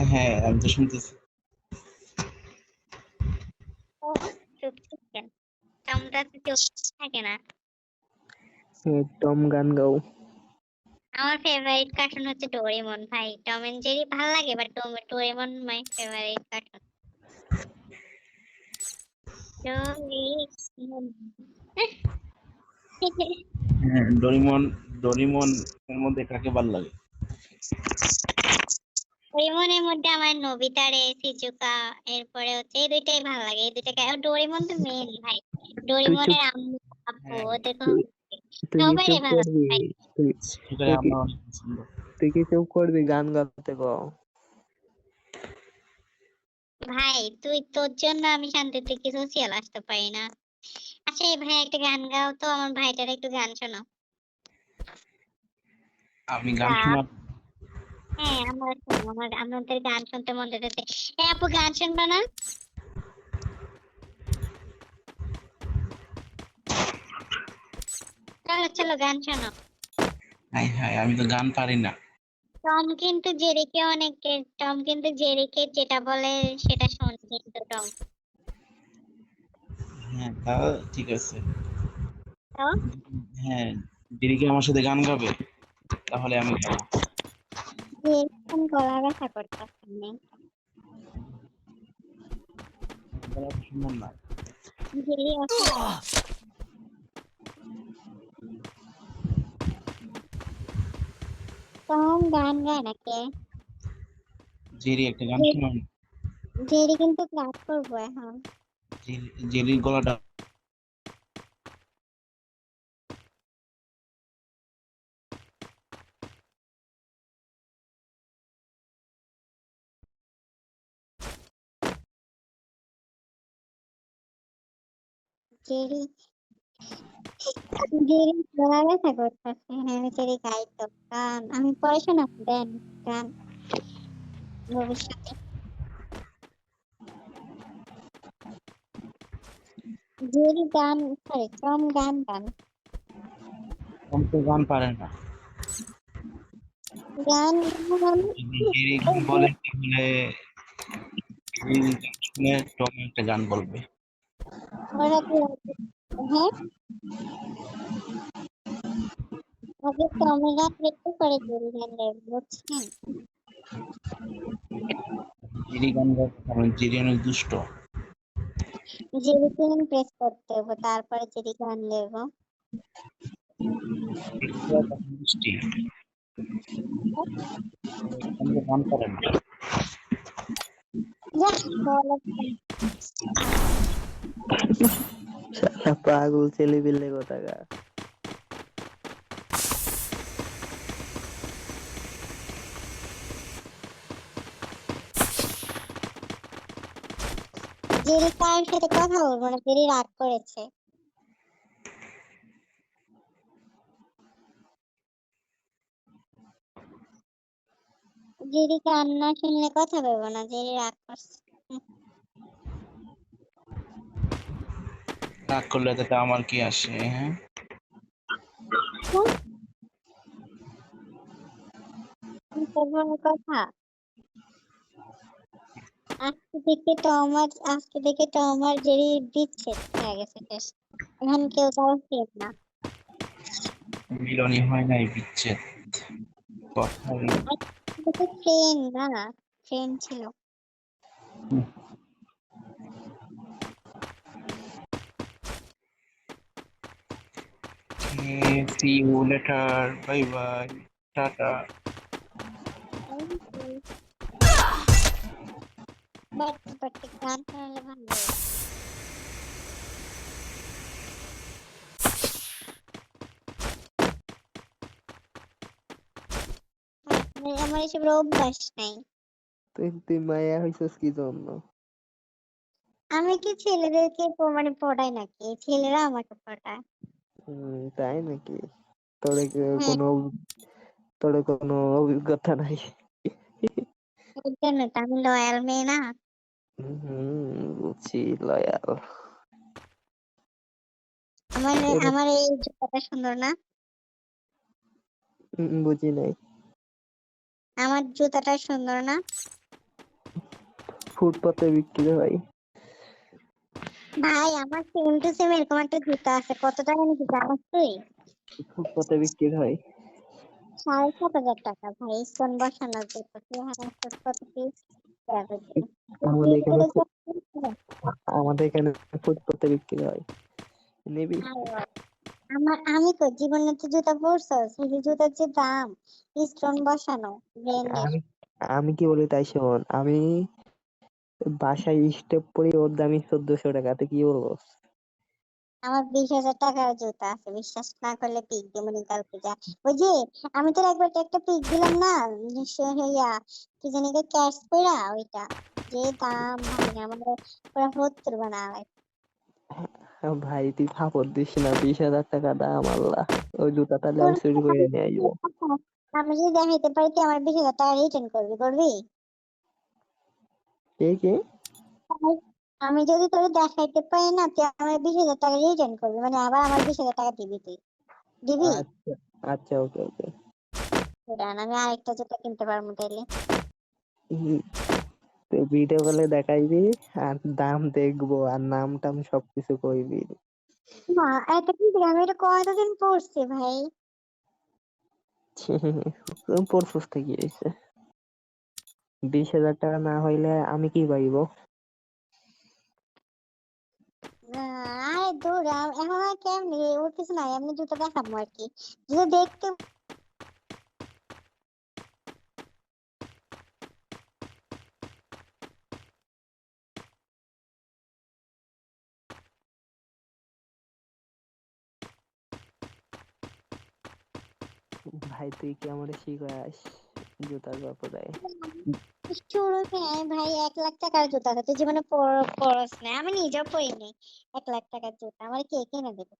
হ্যাঁ, আমি তো শুনতেছি। ও চুপ চুপ কেন? টমটা তো চুপ থাকে না। টম গান গাও। আমার ফেভারিট কার্টুন হচ্ছে ডোরেমন ভাই। টম এন্ড জেরি ভালো লাগে but Doraemon my favourite cartoon. Doraemon হ্যাঁ, ডোরিমন এর মধ্যে কাকে ভালো লাগে? ডোরেমনের মধ্যে আমার নোবিতা রে সিজুকা এরপরে হচ্ছে এই দুইটাই ভালো লাগে। এই দুইটাকে আর ডোরেমন তো মেইন ভাই। ডোরেমনের আম্মু আপু হ্যাঁ, ওদের তুই কি সবাই চুপ ভালো লাগে করবি? ভাই। তুই সেটাই তুই কি আমার অনেক পছন্দ। তুই কি চুপ করবি? গান গাতে কও। ভাই তুই তোর জন্য আমি শান্তিতে কিছু সিরিয়াল আসতে পারি না। আচ্ছা এই ভাই একটা গান গাও তো, আমার ভাইটার একটু গান শোনাও। আমি গান শোনা হ্যাঁ আমার শোনো, আমাদের গান শুনতে মন চাইতেছে। আপু গান শুনবা না? চলো চলো গান শোনো। হাই হাই, আমি তো গান পারি না। টম কিন্তু জেরিকে যেটা বলে সেটা শোনে কিন্তু টম। হ্যাঁ, তা ঠিক আছে। তো হ্যাঁ, দিদিকে আমার সাথে গান গাবে, তাহলে আমি গাবো। যে এখন গলা ব্যথা করতেছে না। গলা তো সুন্দর না। জেরি অসুস্থ। টম গান গায় নাকি? জেরি একটা গান শোনান। জেরি কিন্তু ক্লাস করবো এখন। জেরির গলাটা জেরি জেরি গলা ব্যথা করতেছে। আমি জেরি গাই তো গান, আমি পড়াশোনা দেন গান ভবিষ্যতে। জেরি গান সরি টম গান গান কম তো গান পারে না। গান জেরি গান বলে তাহলে জেরি গান শুনে টম একটা গান বলবে। ওরা কি হ্যাঁ আগে টমি গান দেখতে পরে জেরি গান দেখবো বুঝছেন? জেরি গান গাবে কারণ জেরি অনেক দুষ্ট। জেরিকে ইমপ্রেস করতে হবে তারপরে জেরি গান দেখবো। মিষ্টি কিন্তু গান পারে না। বলো শালা পাগল ছেলে পিলে কোথাকার। জেরি কার সাথে কথা বলবো না, জেরি রাগ করেছে। জেরি গান না শুনলে কথা বলবো না, জেরি রাগ করছে। রাগ করলে তাতে আমার কি আসে? হ্যাঁ, বড় কথা আজকে থেকে তো আমার জেরি বিচ্ছেদ হয়ে গেছে শেষ। এখন কেউ কারো ফ্রেন্ড না। মিলনই হয় নাই, বিচ্ছেদ কথাই। ফ্রেন্ড না, ফ্রেন্ড ছিল। See you later. Bye bye. Tata. But গান শোনালে ভালো লাগে। আমার এসব অভ্যাস নাই। তুই মায়া হইছস কি জন্য? আমি কি ছেলেদেরকে মানে পড়াই নাকি? ছেলেরা আমাকে পড়ায়। তাই নাকি? তোরে হ্যাঁ কোনো তোরে কোনো অভিজ্ঞতা নাই? এর জন্য তো আমি লয়াল মেয়ে না। বুঝছি, লয়াল। আমার আমার এই জুতাটা সুন্দর না? বুঝি নাই। আমার জুতাটা সুন্দর না? ফুটপাতে বিক্রি হয়। ভাই আমার সেম টু সেম এরকম একটা জুতা আছে, কত টাকা নিতে জানিস তুই? ফুটপাতে বিক্রি হয়। 7,500 টাকা ভাই, স্টোন বসানো জুতা, তুই কত পিস? আমাদের এখানে আমাদের এখানে ফুটপাতে বিক্রি হয়, নিবি? আমি তো জীবনে তো জুতা পরছস, এই যে জুতার যে দাম, স্টোন বসানো ব্র্যান্ডের। আমি আমি কি বলি তাই শোন, আমি বাসায় স্টেপ পরি, ওর দামই 1400 টাকা, তুই কি বলবো? আমার 20,000 টাকার জুতা আছে, বিশ্বাস না করলে পিক দিমনি কালকে যা। ওই যে আমি তোর একবার একটা পিক দিলাম না, ইয়া কি জানি ক্যাশ পড়া ওইটা, যে দাম ভাই আমাদের পুরো 70 বানায়। ভাই তুই ফাপড় দিস না, 20,000 টাকা দাম, আল্লাহ। ওই জুতা তাহলে আমি চুরি করে নিয়ে আসবো। আমি যদি দেখাইতে পারি তুই আমার 20,000 টাকা রিটার্ন করবি? কে কে? আমি যদি তোর দেখাইতে পারি না, তুই আমার 20,000 টাকা রিটার্ন করবি, মানে আবার আমার 20,000 টাকা দিবি, তুই দিবি? আচ্ছা আচ্ছা, ওকে ওকে। আমি আরেকটা জুতা কিনতে পারবো তাইলে। তুই ভিডিও কলে দেখাইবি, আর দাম দেখবো, আর নাম টাম সবকিছু কইবি। না এটা কিন্তু আমি এটা কতদিন পড়ছি ভাই। পরশুস থেকে হয়েছে, 20,000 টাকা না হইলে আমি কি পাইব? আরে দূর, এখন আর কেমনি ওর কিছু নাই, এমনি জুতো দেখাবো আর কি, জুতো দেখতে। ভাই তুই কি আমার শিখাস জুতার ব্যাপারে? শুরু ভাই 1,00,000 টাকার জুতা আছে, তুই জীবনে পরস না, আমি নিজেও পরিনি। 1,00,000 টাকার জুতা আমার কে কিনে দেবে?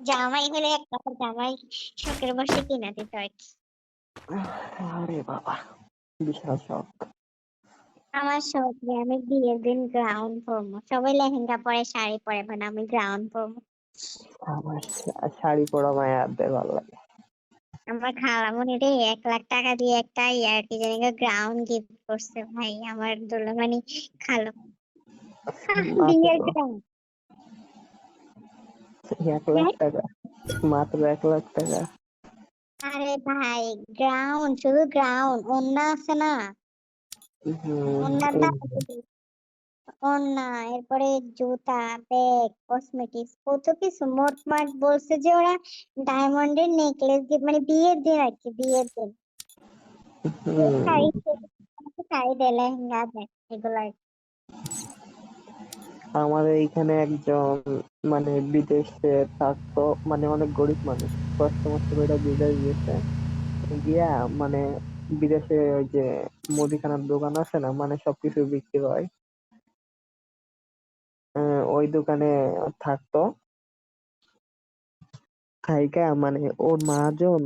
জামাই হলে 1 টাকার জামাই শখের বসে কিনে দিত আর কি। আরে বাবা, বিশাল শখ। আমার শখ যে আমি বিয়ের দিন গ্রাউন্ড পরবো, সবাই লেহেঙ্গা পরে শাড়ি পরে, মানে আমি গ্রাউন্ড পরবো। আমার শাড়ি পরা মায়া আনতে ভালো লাগে। আমার খালামণি রে 1,00,000 টাকা দিয়ে একটা ইয়ার কি জানি গ্রাউন্ড গিফট করছে ভাই, আমার দুলামানি খালো। বিয়ের মাত্র গ্রাউন্ড। 1,00,000 টাকা? মাত্র 1,00,000 টাকা? আরে ভাই গ্রাউন্ড, শুধু গ্রাউন্ড, ওন্না আছে না, ওন্নার দাম কত? ওন্না, এরপরে জুতা, ব্যাগ, কসমেটিক্স, কত কিছু, মোটমাট বলছে যে ওরা ডায়মন্ডের নেকলেস গিফট, মানে বিয়ের দিন আর কি, বিয়ের দিন শাড়ি, শাড়ি দেয়, লেহেঙ্গা দেয়, এগুলো আর কি। আমাদের এইখানে একজন মানে বিদেশে থাকতো, মানে অনেক গরিব মানুষ, কষ্ট মষ্ট করে বিদেশ গেছে, গিয়া মানে বিদেশে ওই যে মুদিখানার দোকান আছে না, মানে সবকিছু বিক্রি হয়, ওই দোকানে থাকতো, থাইকা মানে ওর মহাজন,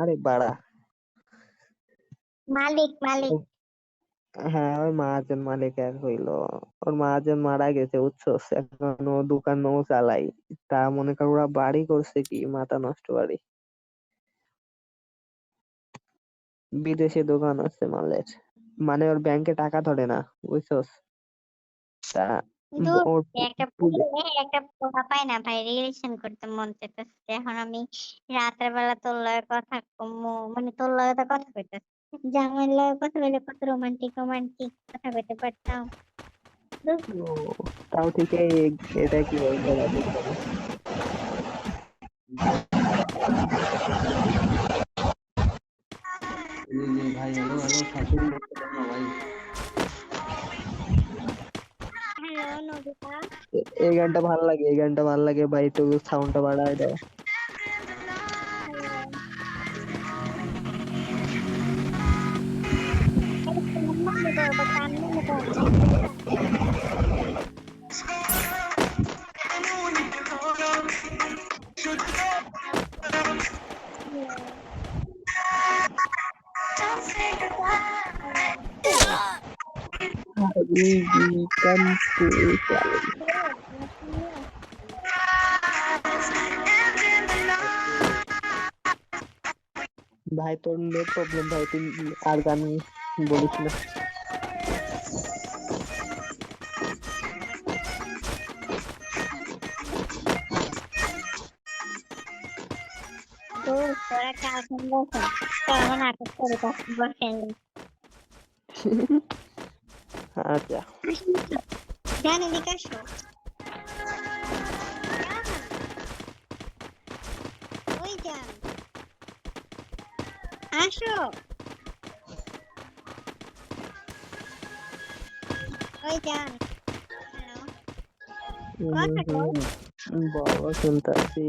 আরে বাড়া, মালিক মালিক। হ্যাঁ ওই মহাজন মালিক এক হইলো, ওর মহাজন মারা গেছে বুঝছস, এখন ও দোকান ও চালাই। তা মনে কর ওরা বাড়ি করছে কি মাথা নষ্ট বাড়ি, বিদেশে দোকান আছে মালের, মানে ওর ব্যাংকে টাকা ধরে না বুঝছস। তা দূর, ওর একটা পুজো একটা পোলা পায় না ভাই, রিলেশন করতে মন চাইতেছে, এখন আমি রাতের বেলা তোর লগে কথা কমু, মানে তোর লগে তো কথা কইতেছি, জামাইয়ের লগে কথা বলে কত রোমান্টিক রোমান্টিক কথা কইতে পারতাম। ধুর, ও, তাও ঠিক, এটা কি বলতে পারি? ভাই হ্যালো হ্যালো, শাশুড়ি করতে পারো না ভাই। Hello Nobita. এই গানটা ভালো লাগে, এই গানটা ভালো লাগে ভাই, একটু সাউন্ডটা বাড়ায় দাও। হ্যালো, আরে কান্না করবো, কান্না করবো। Habibi kanku sayang. ভাই তোর নেট প্রবলেম ভাই, তুই আর গান বলিস না। তোরা কালকে বসেন, তো আমার নাটক করে বসেন। আচ্ছা জান এদিকে আসো। ওই যান আসো, ওই যান। হ্যালো, বাবা শুনতাছি।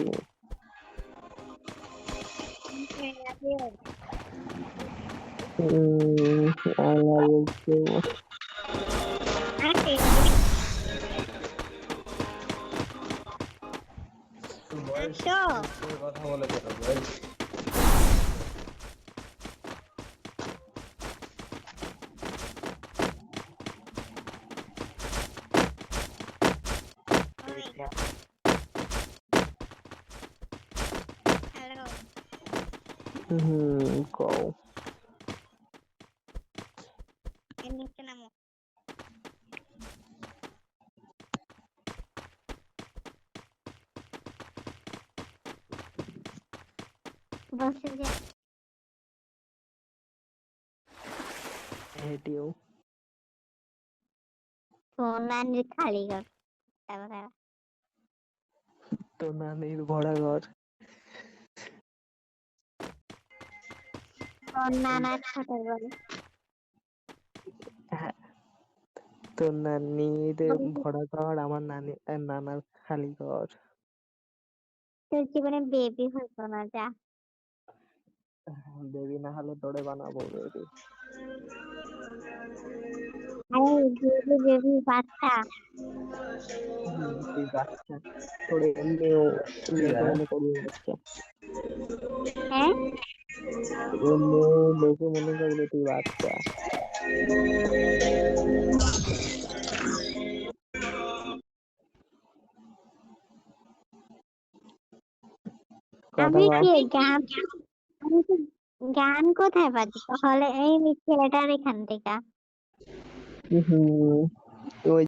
I love you too. আসো, কথা বলে কেন ভাই? হ্যালো, কও। এর নিচে নামো। বলছে যে হেডিও তোর নানির খালি ঘর, তারপরে তো নানির ভরা ঘর। তোর নানার ছোট ঘর। তোর নানির ভরা ঘর, আমার নানার খালি ঘর। তোর জীবনে বেবি হইতো না, যা। বেবি না হলে তোরে বানাবো বেবি। আরে বেবি বেবি বাচ্চা। তুই বাচ্চা, তোরে এমনিও লোকে মনে করবে বাচ্চা। হ্যাঁ, এমনিও লোকে মনে করবে তুই বাচ্চা। আমি কি গান, আমি কি গান কোথায় বাজে তাহলে? এই ছেলেটার এখান থেকে ওই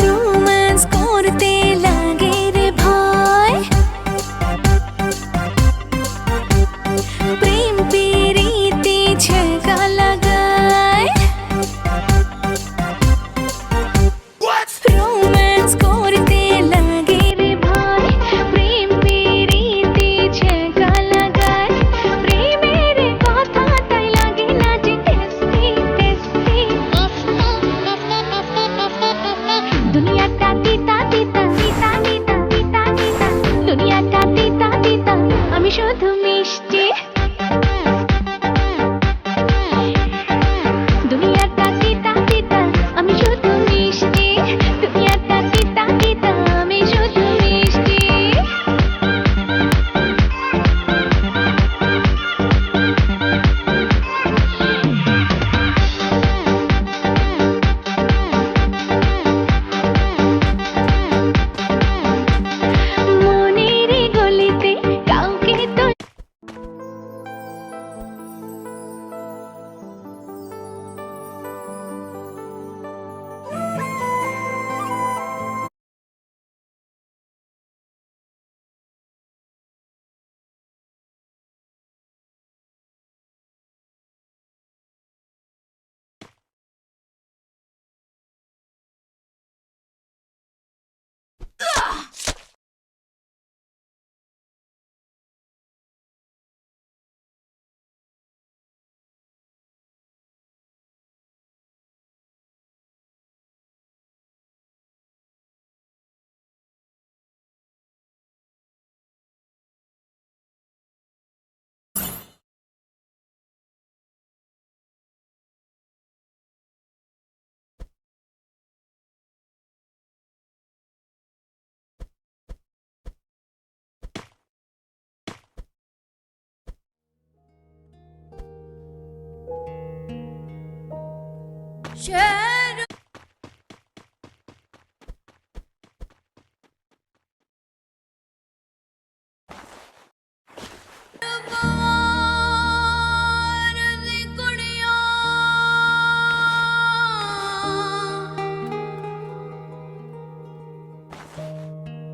রোম্যান্স করতে লাগে রে ভাই, প্রেম প্রীতি ছেকা লাগায়। রোম্যান্স করতে লাগে রে ভাই, প্রেম প্রীতি ছেকা লাগায়। প্রেমের কথা তাই লাগে না যে টেস্টি টেস্টি। দুনিয়াটা তিতা তিতা তিতা তিতা তিতা তিতা, দুনিয়াটা তিতা তিতা, আমি শুধু মিষ্টি। দুনিয়াটা তিতা তিতা, আমি শুধু মিষ্টি। দুনিয়াটা তিতা তিতা, আমি শুধু মিষ্টি। মনের গলিতে কাউকে তো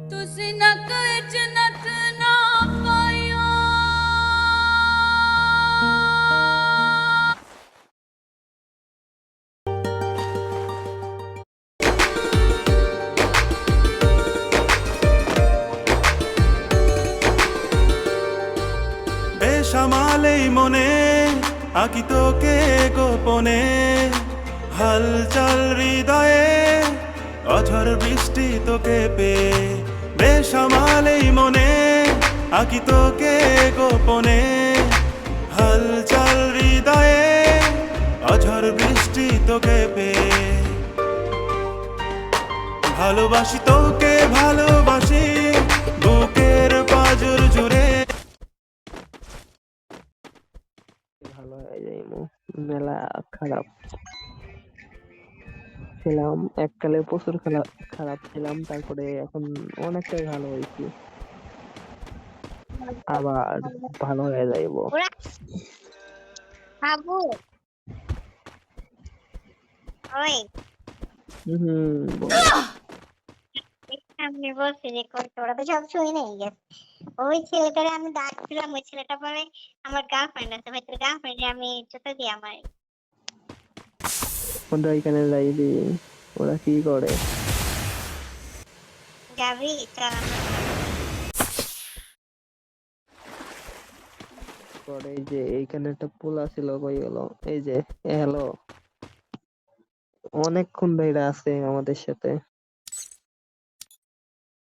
ਤੁਸੀਂ ਨੱਕ ਵਿੱਚ ਨੱਥ ਨਾ ਪਾਇਓ বেসামালেই মনে আঁকি তোকে গোপনে হালচাল হৃদয়ে অঝড় বৃষ্টি তোকে পেয়ে বেসামালেই মনে আঁকি তোকে গোপনে হালচাল হৃদয়ে অঝড় বৃষ্টি তোকে পেয়ে ভালোবাসি তোকে ভালোবাসি বুকের পাজর জুড়ে ভালো হয়ে যাইমু মেলা খারাপ ছিলাম এককালে প্রচুর খারাপ ছিলাম, তারপরে এখন অনেকটাই ভালো হয়েছি, আবার ভালো হয়ে যাইবো। ওরা বাবু ওই আমি বলছি যে করতে, ওরা তো সব শুই নেই গেছে। ওই ছেলেটারে আমি ডাকছিলাম, ওই ছেলেটা বলে আমার গার্লফ্রেন্ড আছে। ভাই তোর গার্লফ্রেন্ডে আমি জুতা দিই আমার ওরা এখানে যাইবি, ওরা কি করে? যাবি চল করে এই যে এইখানে একটা পোলা ছিল, কই গেল? এই যে হ্যালো, অনেকক্ষণ ধরে আছে আমাদের সাথে।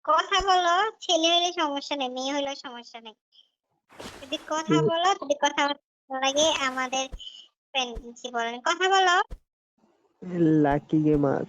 কথা বলো, ছেলে হইলে সমস্যা নেই, মেয়ে হইলে সমস্যা নেই। যদি কথা বলো, যদি কথা লাগে আমাদের ফ্রেন্ড বলেন, কথা বলো। Lucky gamer.